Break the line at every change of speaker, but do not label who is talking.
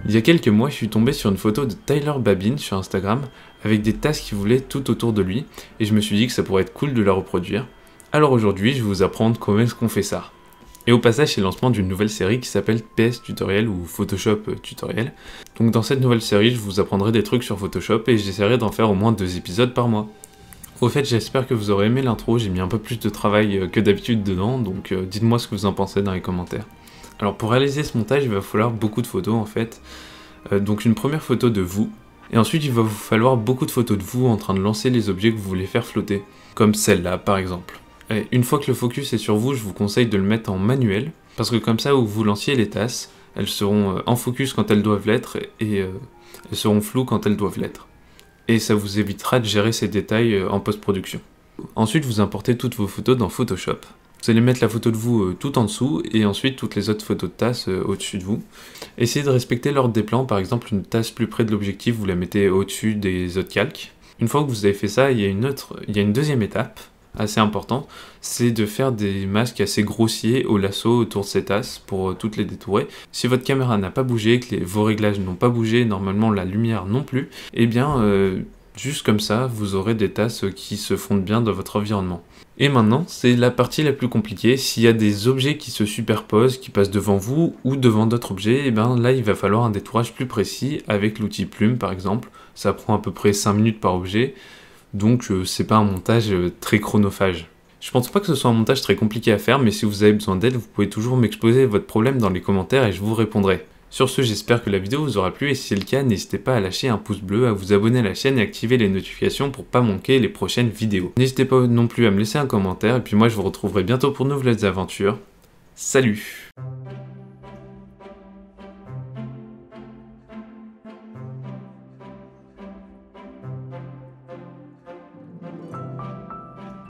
Il y a quelques mois, je suis tombé sur une photo de Tyler Babin sur Instagram avec des tasses qui volaient tout autour de lui et je me suis dit que ça pourrait être cool de la reproduire. Alors aujourd'hui, je vais vous apprendre comment est-ce qu'on fait ça. Et au passage, c'est le lancement d'une nouvelle série qui s'appelle PS Tutoriel ou Photoshop Tutoriel. Donc dans cette nouvelle série, je vous apprendrai des trucs sur Photoshop et j'essaierai d'en faire au moins 2 épisodes par mois. Au fait, j'espère que vous aurez aimé l'intro, j'ai mis un peu plus de travail que d'habitude dedans, donc dites-moi ce que vous en pensez dans les commentaires. Alors pour réaliser ce montage, il va falloir beaucoup de photos en fait. Donc une première photo de vous, et ensuite il va vous falloir beaucoup de photos de vous en train de lancer les objets que vous voulez faire flotter, comme celle-là par exemple. Et une fois que le focus est sur vous, je vous conseille de le mettre en manuel, parce que comme ça où vous lanciez les tasses, elles seront en focus quand elles doivent l'être, et elles seront floues quand elles doivent l'être. Et ça vous évitera de gérer ces détails en post-production. Ensuite vous importez toutes vos photos dans Photoshop. Vous allez mettre la photo de vous tout en dessous et ensuite toutes les autres photos de tasses au-dessus de vous. Essayez de respecter l'ordre des plans, par exemple une tasse plus près de l'objectif, vous la mettez au-dessus des autres calques. Une fois que vous avez fait ça, il y a une deuxième étape assez importante, c'est de faire des masques assez grossiers au lasso autour de ces tasses pour toutes les détourer. Si votre caméra n'a pas bougé, que vos réglages n'ont pas bougé, normalement la lumière non plus, et bien juste comme ça, vous aurez des tasses qui se fondent bien dans votre environnement. Et maintenant, c'est la partie la plus compliquée. S'il y a des objets qui se superposent, qui passent devant vous ou devant d'autres objets, et bien là, il va falloir un détourage plus précis avec l'outil plume par exemple. Ça prend à peu près 5 minutes par objet, donc c'est pas un montage très chronophage. Je pense pas que ce soit un montage très compliqué à faire, mais si vous avez besoin d'aide, vous pouvez toujours m'exposer votre problème dans les commentaires et je vous répondrai. Sur ce, j'espère que la vidéo vous aura plu et si c'est le cas, n'hésitez pas à lâcher un pouce bleu, à vous abonner à la chaîne et activer les notifications pour pas manquer les prochaines vidéos. N'hésitez pas non plus à me laisser un commentaire et puis moi je vous retrouverai bientôt pour de nouvelles aventures. Salut!